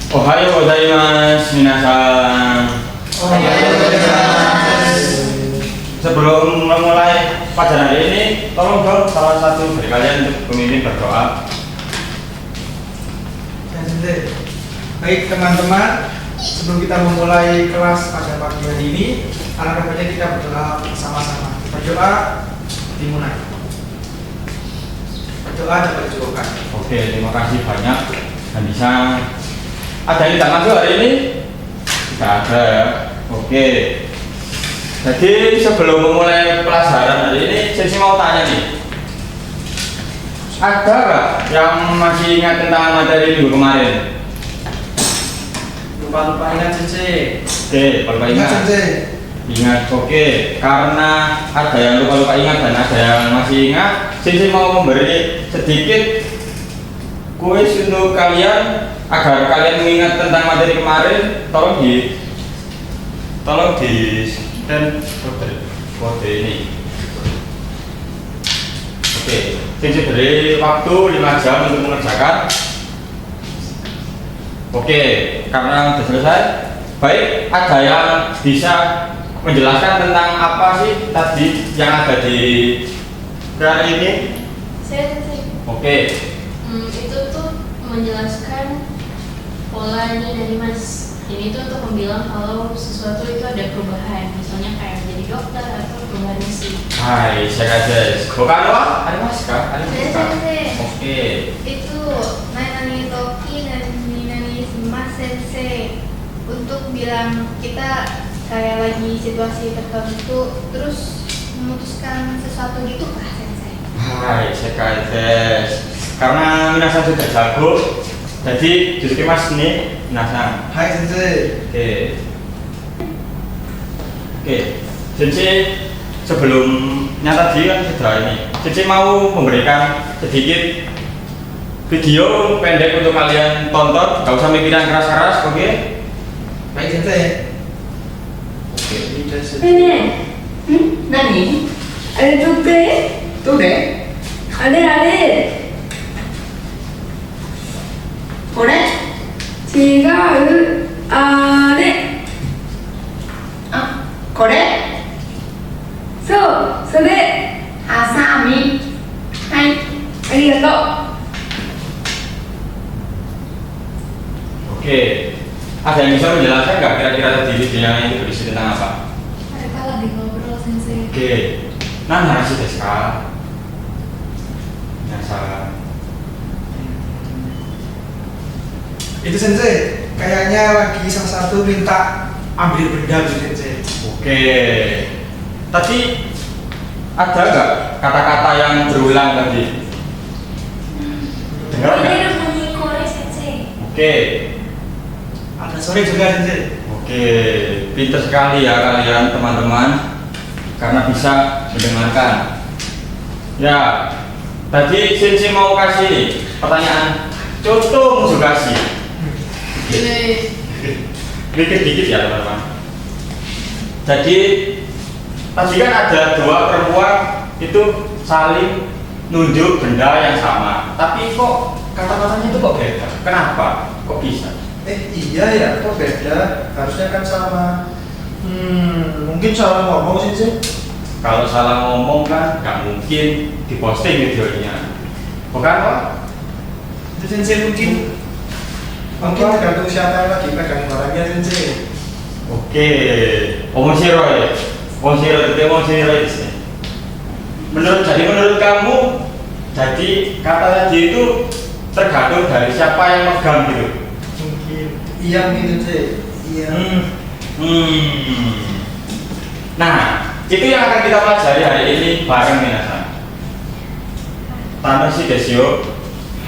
Ohayo gozaimasu, minasan. Ohayo gozaimasu. Sebelum memulai pelajaran hari ini, tolong dong salah satu dari kalian untuk memimpin berdoa. Baik teman-teman, sebelum kita memulai kelas pada pagi hari ini, alangkah baiknya kita berdoa bersama-sama. Berdoa dimulai. Berdoa dapat dijawabkan. Oke, terima kasih banyak. Dan bisa ada yang tidak masuk hari ini? Tidak ada. Oke. Jadi sebelum memulai pelajaran hari ini, saya mau tanya nih. Ada nggak yang masih ingat tentang materi minggu kemarin? Lupa-lupa ingat Sensei. Oke, lupa ingat. Ingat, oke. Karena ada yang lupa-lupa ingat dan ada yang masih ingat, saya mau memberi sedikit kuis untuk kalian agar kalian mengingat tentang materi kemarin. Tolong di scan kode ini. Oke, saya beri waktu 5 jam untuk mengerjakan. Oke, karena sudah selesai. Baik, ada yang bisa menjelaskan tentang apa sih tadi yang ada di hari ini? Saya. Oke. Itu tuh menjelaskan pola ini dari Mas. Ini tuh untuk membilang kalau sesuatu itu ada perubahan, misalnya kayak menjadi dokter atau perubahan misi. Hai, saya aja. Bukan apa? Ada mas kah? Ada mas kah? Oke. Itu Nani Toki dan Nani Mas Sensei untuk bilang kita kayak lagi situasi tertentu terus memutuskan sesuatu gitu kah Sensei? Hai, saya aja. Karena minasan sudah jago, jadi justru mas nih minasan. Hai Sensei. Oke, Sensei sebelumnya tadi kan sudah ini. Sensei mau memberikan sedikit video pendek untuk kalian tonton, gak usah mikiran keras-keras, oke? Baik Sensei. Oke. Nani? Ada today? Today? Ada. これ違うあれあこれそうそれハサミはいありがとう Oke, ada yang bisa menjelaskan nggak kira-kira tadi videonya itu berisi tentang apa? Mereka lagi ngobrol Sensei. Oke, nah narasi desu ka? Biasa. Itu Sensei, kayaknya lagi salah satu minta ambil benda tuh Sensei. Oke, tadi ada nggak kata-kata yang berulang tadi? Dengar nggak? Oke, Ada sore juga Sensei. oke, pintar sekali ya kalian teman-teman, karena bisa mendengarkan. Ya, tadi Sensei mau kasih pertanyaan, contoh musuh kasih. Dikit-dikit ya teman-teman. Jadi tadi kan ada dua perempuan itu saling nunjuk benda yang sama, tapi kok kata-katanya itu kok beda? Kenapa? Kok bisa? Iya ya, kok beda? Harusnya kan sama. Mungkin salah ngomong Sensei. Kalau salah ngomong kan nggak mungkin diposting videonya, bukan Pak? Itu Sensei mungkin tergantung siapa yang lagi pegang barangnya Sensei. Oke, omoshiro ya. Omoshiro di sini. Menurut kamu, jadi kata tadi itu tergantung dari siapa yang megang gitu. Mungkin iya mungkin Sensei. Iya. Nah, itu yang akan kita pelajari hari ini bareng minasan. Tanoshi desu yo.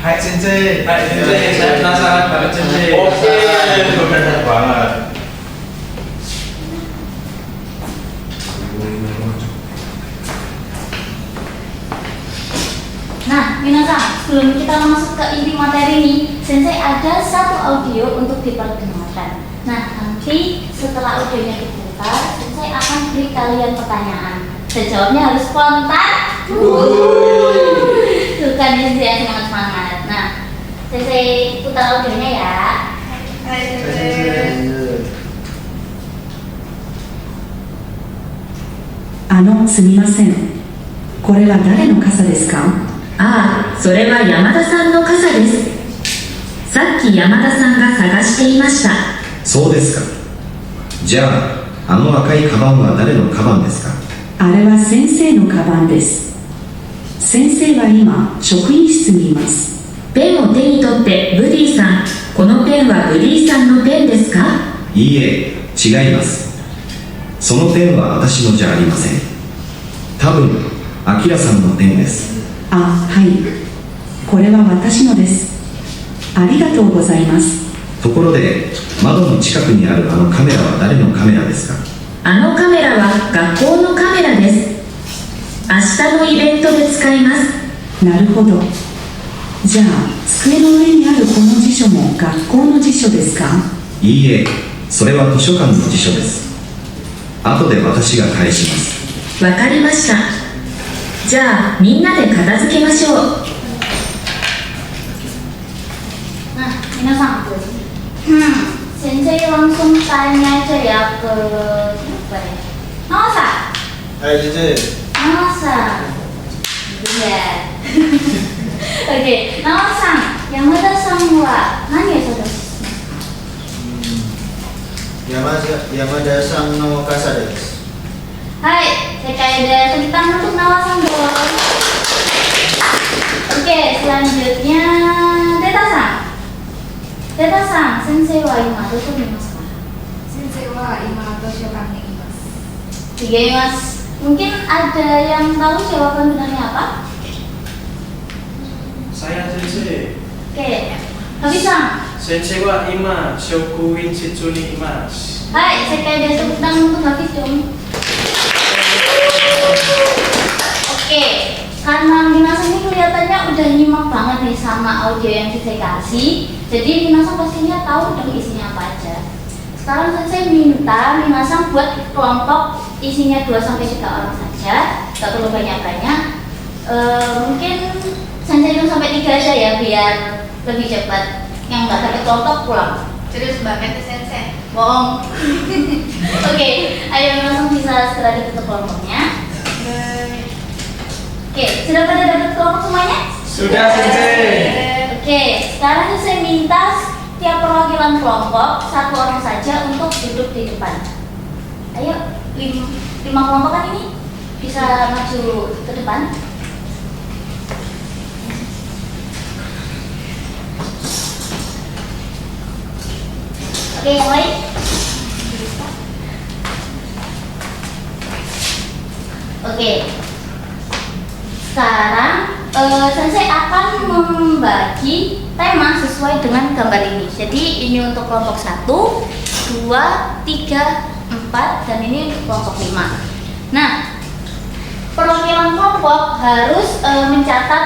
Hai Sensei. Hai Sensei. Saya penasaran banget Sensei. Oke, benar banget. Nah, minasan, sebelum kita masuk ke inti materi ini, Sensei ada satu audio untuk diperdengarkan. Nah, nanti setelah audionya diputar, Sensei akan beri kalian pertanyaan. Sejawabnya harus spontan. Tuh kan Sensei yang semangat-semangat. Nah, Sensei putar audionya ya. Hai Hai Sensei. Sensei. すみません。これは誰の傘ですか？ああ、それは山田さんの傘です。さっき山田さんが探していました。そうですか。じゃあ、あの赤いカバンは誰のカバンですか？あれは先生のカバンです。先生は今、職員室にいます。ペンを手に取ってブディさん、このペンはブディさんのペンですか？いいえ、違います。そのペンは私のじゃありません。多分、アキラさんのペンです。あ、はい。これは私のです。ありがとうございます。ところで、窓の近くにあるあのカメラは誰のカメラですか？あのカメラは学校のカメラです。明日のイベントで使います。なるほど。じゃあ、机の上にあるこの辞書も学校の辞書ですか？いいえ、それは図書館の辞書です。後で私が返します。わかりました。じゃあ、みんなで片付けましょう。Nah, minasan. Sensei langsung tanya aja ya ke siapa ya? Nosa. Hai Sensei. Nosa. Iya. Oke, Nosa. Yamada-san wa nani ya desu? 山田さんの傘です。Hai, sekai tepuk tangan untuk Nawasan dong. Oke, selanjutnya Teta-san. Teta-san, sensei wa ima doto mimasu ka? Sensei wa ima dosho kan ikimasu. Mas. Mungkin ada yang tahu jawaban benarnya apa? Saya Sensei. Oke, Habi-san. Sensei wa ima shokuin shitsu ni imasu. Hai, sekai tepuk tangan untuk Habi-san. Oke, karena Minasan ini kelihatannya udah nyimak banget nih sama audio yang Sensei kasih. Jadi Minasan pastinya tahu dong isinya apa aja. Sekarang Sensei minta Minasan buat kelompok isinya 2-3 orang saja. Gak perlu banyak-banyak. Mungkin Sensei 2-3 aja ya biar lebih cepat. Yang gak satu kelompok pulang. Terus banget ya Sensei. Bohong. Oke, ayo Minasan bisa segera ditutup kelompoknya. Oke, sudah pada dapat kelompok semuanya? Sudah Sensei. Oke, sekarang saya minta tiap perwakilan kelompok 1 orang saja untuk duduk di depan. Ayo, 5 kelompok kan ini bisa maju ke depan. Oke, yang lain? Oke. Sekarang Sensei akan membagi tema sesuai dengan gambar ini. Jadi ini untuk kelompok 1, 2, 3, 4 dan ini untuk kelompok 5. Nah, perwakilan kelompok harus mencatat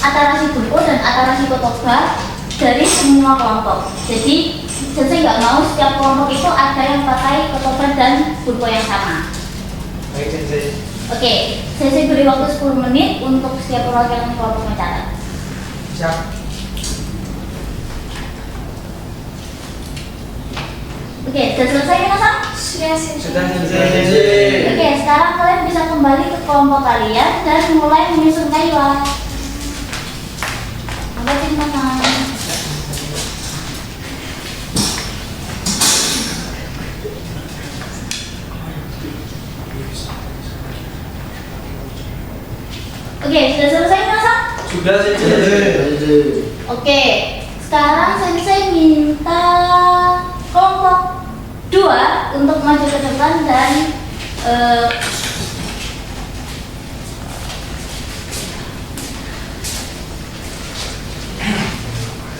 atarasi bunpo dan atarasi kotoba dari semua kelompok. Jadi Sensei nggak mau setiap kelompok itu ada yang pakai kotoba dan bunpo yang sama. Baik Sensei. Oke, Sensei beri waktu 10 menit untuk setiap perwakilan kelompok mencatat. Siap. Oke, sudah selesai Minasan? Sudah Sensei. Sudah Sensei. Oke, sekarang kalian bisa kembali ke kelompok kalian dan mulai menyusun kaiwa. Apa sih Minasan? Oke, sudah selesai Minasan? Sudah Sensei. Oke, sekarang Sensei minta kelompok 2 untuk maju ke depan dan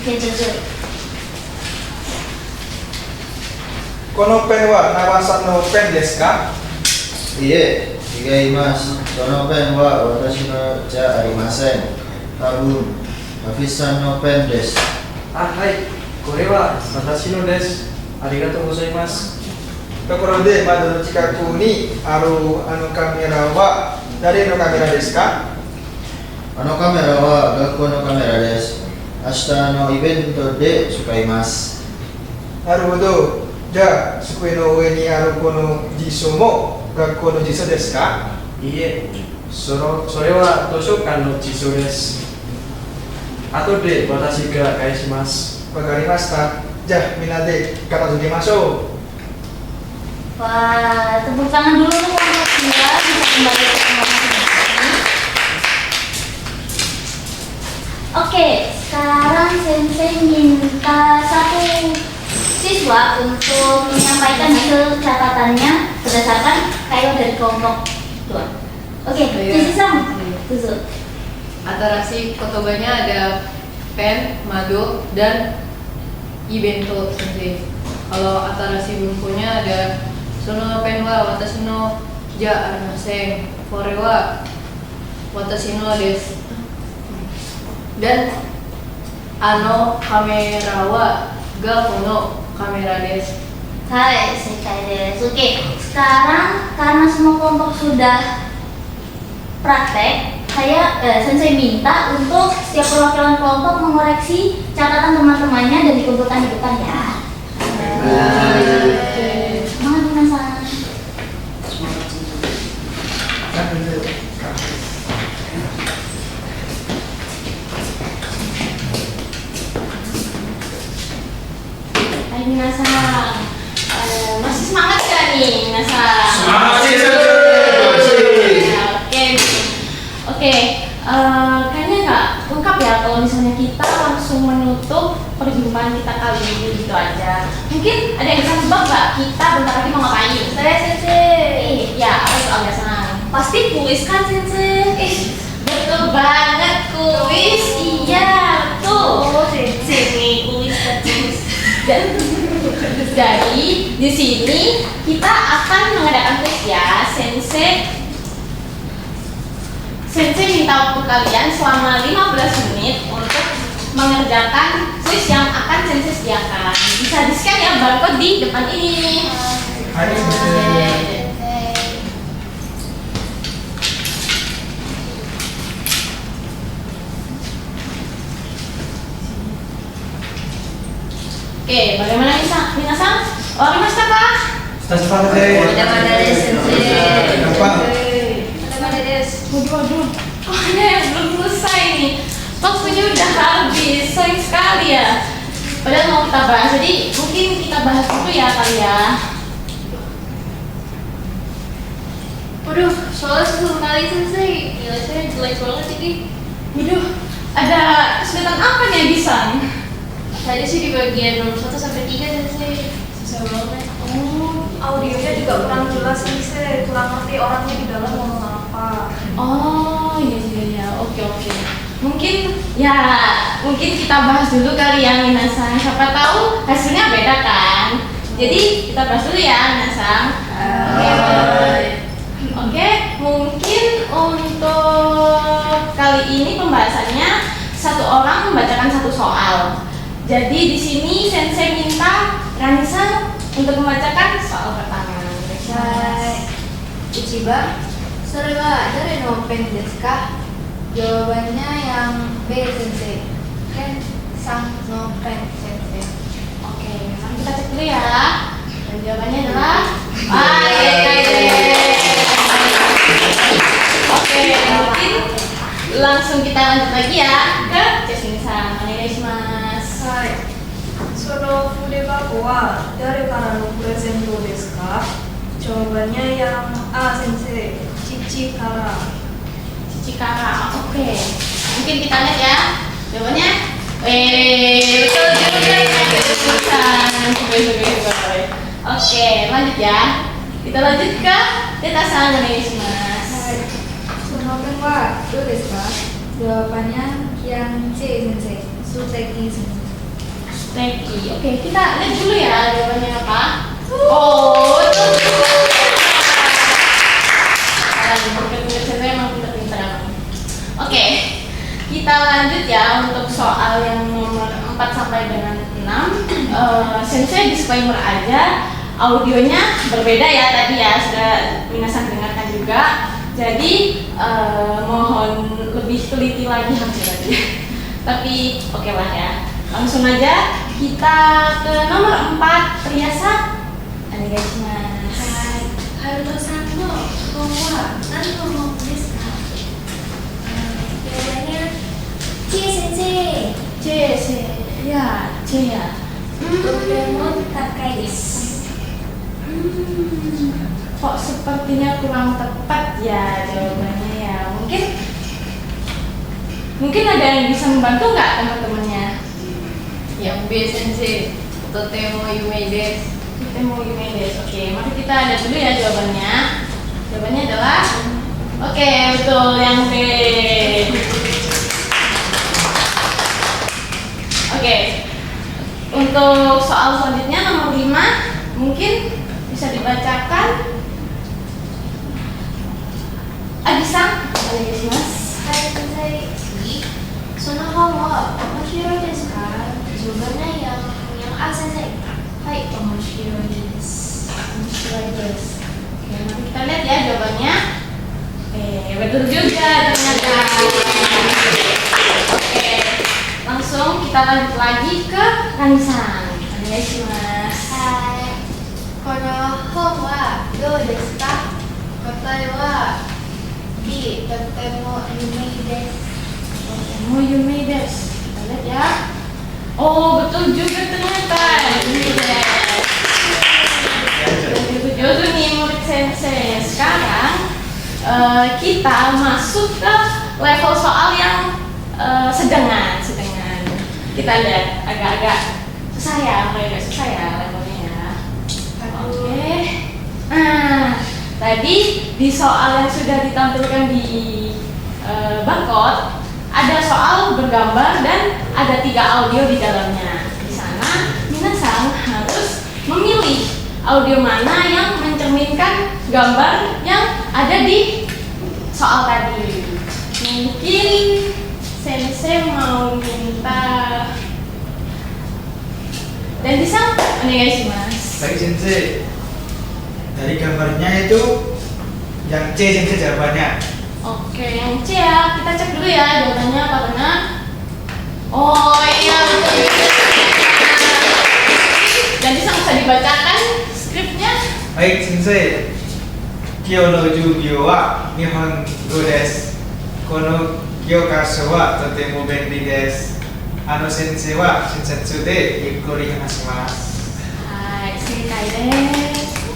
oke, jujur. Kono pen wa Nawasan no pen desu ka? Iie, igaimasu. Sono pen wa watashi no ja arimasen. Tabun, Hafiz-san no pen desu. Ah, hai. Kore wa watashi no desu. Arigatou gozaimasu. ところで窓の近くにあるあのカメラは誰のカメラですか？あのカメラは学校のカメラです。明日のイベントで使います。なるほど。じゃあ机の上にあるこの辞書も学校の辞書ですか？いいえ、それは図書館の辞書です。後で私が返します。わかりました。じゃあみんなで片付けましょう。 Wah, tepuk tangan dulu untuk kelompok 2 bisa kembali ke kelompok masing-masing. Oke, sekarang Sensei minta satu siswa untuk menyampaikan hasil catatannya berdasarkan kayu dari kelompok 2. Oke, Cici Sang, tutup. Atarasi kotobanya ada pen, mado, dan ibento sensei. Kalau atarasi bukunya ada sono pen wa watashi no ja arimasen, kore wa watashi no desu. Dan ano kamera wa ga kono kamera desu. Hai, sekai desu. Oke, sekarang karena semua kelompok sudah praktek, Sensei minta untuk setiap perwakilan kelompok mengoreksi catatan teman-temannya dan dikumpulkan di depan ya. Semangat minasan. Hai minasan. Masih semangat gak nih minasan? Semangat sih. Oke, kayaknya nggak lengkap ya kalau misalnya kita langsung menutup perjumpaan kita kali ini gitu aja. Mungkin ada yang bisa nebak nggak kita bentar lagi mau ngapain? Saya Sensei. Ya, apa itu Agasan? Pasti kuis kan Sensei? Betul banget, kuis. Iya, betul. Oh Sensei nih kuis. Dan jadi di sini kita akan mengadakan kuis ya, Sensei minta waktu kalian selama 15 menit untuk mengerjakan kuis yang akan Sensei sediakan. Bisa di-scan ya barcode di depan ini. Hai Sensei. Oke, bagaimana minasan? Orimashita ka? Sudah Sensei. Gampang. Waduh, ada yang belum selesai nih. Waktunya udah habis, sayang sekali ya. Padahal mau kita bahas, jadi mungkin kita bahas dulu ya kali ya. Waduh, soalnya sebelum kali Sensei nilai saya jelek banget ini. Waduh, ada kesulitan apa nih Agisan? Tadi sih di bagian nomor 1 sampai 3 Sensei susah banget. Audionya juga kurang jelas Sensei, kurang ngerti orangnya di dalam ngomong apa. Oh iya, oke. Mungkin kita bahas dulu kali ya minasan. Siapa tahu hasilnya beda kan. Jadi kita bahas dulu ya minasan. Oke, mungkin untuk kali ini pembahasannya satu orang membacakan satu soal. Jadi di sini Sensei minta Ranisan untuk membacakan soal pertama. Ichiba, sore wa dare no pen desu ka? Jawabannya yang B Sensei. Ken sang no pen Sensei. Oke, sekarang kita cek dulu ya. Dan jawabannya adalah Oke, mungkin langsung kita lanjut lagi ya ke Jasmine-san. Onegaishimasu. その筆箱は誰からのプレゼントですか? Jawabannya yang A Sensei, Cici Kara. Oke. Mungkin kita lihat ya. Jawabannya betul juga. Oke, lanjut ya. Kita lanjut ke Deta-san Onegaishimasu. Sonoben wa do desu ka? Jawabannya yang C Sensei. Suteki Sensei. Teki. Oke, kita lihat dulu ya jawabannya apa. Oh, Oke, kita lanjut ya untuk soal yang nomor 4 sampai dengan 6. Sensei disclaimer aja, audionya berbeda ya tadi ya, sudah minasan dengarkan juga. Jadi mohon lebih teliti lagi hasilnya. Tapi oke lah ya. Langsung aja kita ke nomor 4, Priyasa. Onegaishimasu. Haruto-san no hon wa nan no hon desu ka? Jawabannya Chie sensei. Ya, C ya. Doraemon Takai desu. Kok sepertinya kurang tepat ya jawabannya ya. Mungkin ada yang bisa membantu nggak teman-temannya? Yang B sensei, totemo yume desu. Totemo yume desu. Oke, mari kita lihat dulu ya jawabannya. Jawabannya adalah oke, betul yang B. Oke. Untuk soal selanjutnya nomor 5 mungkin bisa dibacakan. Agi-san, onegaishimasu. Hai sensei. Sono hon wa omoshiroi desu ka? Jawabannya yang A sensei. Hai, omoshiroi desu. Oke, mari kita lihat ya jawabannya. Betul juga ternyata. Oke, langsung kita lanjut lagi ke Rani-san. Onegaishimasu. Hai. Kono hon wa dou desu ka? Kotae wa B. Totemo yume desu. Totemo yume desu. Kita lihat ya. Oh, betul juga ternyata. Yume desu. Begitu nih murid sensei. Sekarang kita masuk ke level soal yang sedengan. Kita lihat agak-agak susah ya, agak susah ya levelnya ya. Oke. Nah, tadi di soal yang sudah ditampilkan di barcode ada soal bergambar dan ada 3 audio di dalamnya. Di sana minasan harus memilih audio mana yang mencerminkan gambar yang ada di soal tadi. Mungkin sensei mau minta dan bisa onegaishimasu. Baik sensei. Dari gambarnya itu yang C sensei jawabannya. Oke, yang C ya. Kita cek dulu ya jawabannya apa benar. Oh iya betul. Dan bisa dibacakan skripnya. Baik sensei. Kyo no jugyo wa nihon go desu. Kono kyokaso wa totemo benri desu. Sensei wa shinsatsu de yukkuri hanashimasu. Hai, seikai desu.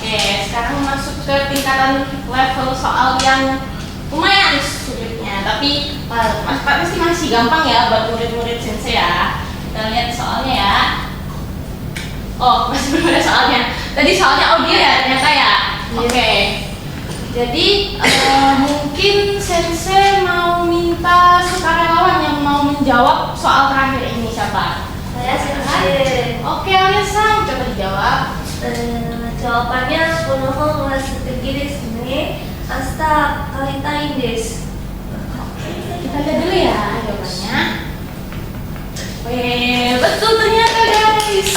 Oke, sekarang masuk ke tingkatan level soal yang lumayan sulitnya, tapi pasti masih gampang ya buat murid-murid sensei ya. Kita lihat soalnya ya. Oh, masih belum ada soalnya. Tadi soalnya audio ya ternyata ya. Oke. Jadi mungkin sensei mau minta sukarelawan yang mau menjawab soal terakhir ini siapa? Saya sensei. Oke, Alisa, coba dijawab. Jawabannya kono hon wa suteki desu ne. Asta karitai desu. Kita lihat dulu ya jawabannya. Betul ternyata guys.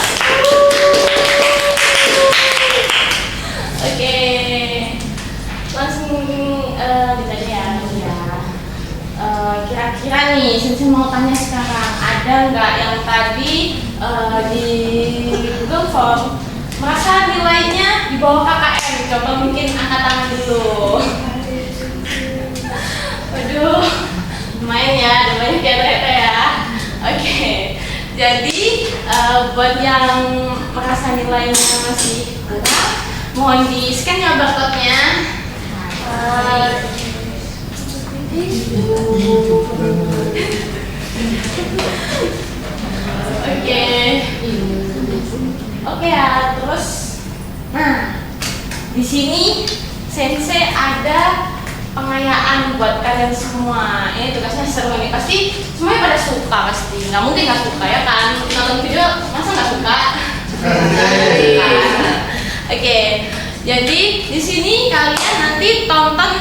Oke, langsung ditanya ya. Kira-kira nih, sensei mau tanya sekarang, ada nggak yang tadi di Google Form merasa nilainya di bawah KKM? Coba mungkin angkat tangan dulu. Waduh, lumayan ya, ada banyak ya ternyata ya. Oke, jadi buat yang merasa nilainya masih kurang, mohon di scan ya barcode-nya. Oke ya, terus, nah di sini sensei ada pengayaan buat kalian semua. Ini tugasnya seru nih, pasti semuanya pada suka pasti. Nggak mungkin nggak suka ya kan? Nonton video masa nggak suka? Oke, jadi di sini kalian nanti tonton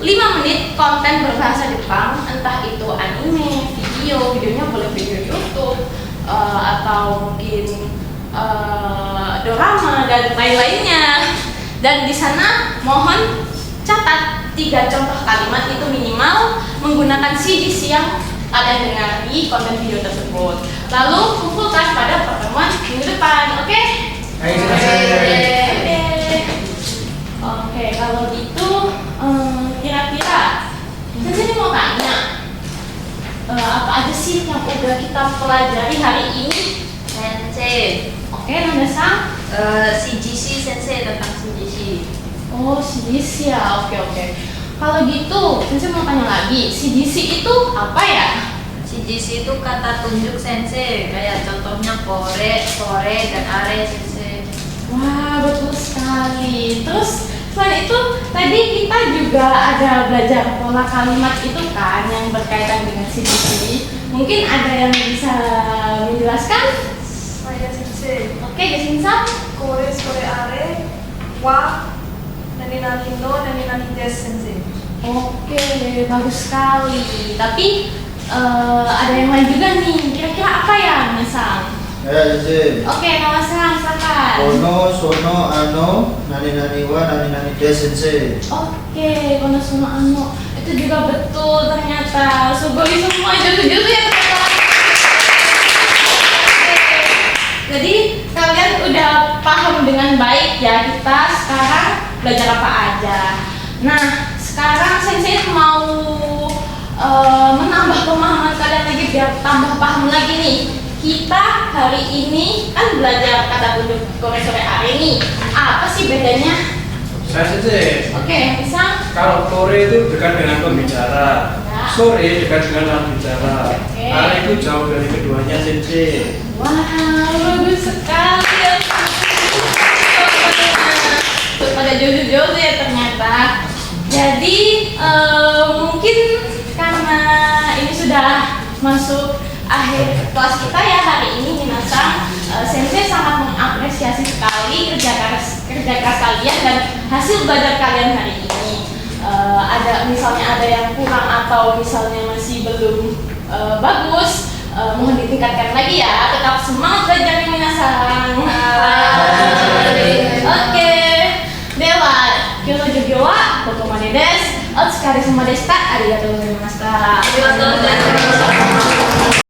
5 menit konten berbahasa Jepang, entah itu anime, videonya boleh video YouTube atau mungkin drama dan lain-lainnya. Dan di sana mohon catat 3 contoh kalimat itu minimal menggunakan CDC yang ada yang dengar konten video tersebut. Lalu kumpulkan pada pertemuan minggu depan, oke? Oke, kalau gitu kira-kira Sensei mau tanya apa aja sih yang udah kita pelajari hari ini? Sensei. Oke, Nanda-san. CGC Sensei tentang CGC. Oh, CGC ya, oke. Kalau gitu, Sensei mau tanya lagi, CGC itu apa ya? CGC itu kata tunjuk Sensei, kayak contohnya kore, sore, dan are Sensei. Wah, betul sekali. Terus selain itu, tadi kita juga ada belajar pola kalimat itu kan yang berkaitan dengan CGC. Mungkin ada yang bisa menjelaskan? Saya Sensei. Oke, Jasmin-san. Kore, sore, are, wa, nani no, nani des Sensei. Oke, bagus sekali. Tapi ada yang lain juga nih. Kira-kira apa ya, Mas-san? Ya, Sensei. Oke, Mas-san, silakan. Kono, sono, ano, nani wa, nani des Sensei. Oke, kono sono ano. Itu juga betul ternyata. Sugoi semua jujur ya ternyata. Jadi kalian udah paham dengan baik ya kita sekarang belajar apa aja. Nah, sekarang Sensei mau menambah pemahaman kalian lagi biar tambah paham lagi nih. Kita hari ini kan belajar kata tunjuk kore sore are ini. Apa sih bedanya? Saya Sensei. Oke, bisa? Kalau kore itu dekat dengan pembicara, sore dekat dengan lawan bicara, are itu jauh dari keduanya Sensei. Wah, bagus sekali ya. Pada jauh-jauh ya ternyata. Jadi mungkin karena ini sudah masuk akhir kelas kita ya hari ini, Minasang, Sensei sangat mengapresiasi sekali kerja keras kalian dan hasil belajar kalian hari ini. Ada misalnya ada yang kurang atau misalnya masih belum bagus, mohon ditingkatkan lagi ya. Tetap semangat belajarnya, Minasang. Oke, dewa, kyouno jugyo wa kokomade desu. Otsukare sama deshita. Arigatou gozaimashita.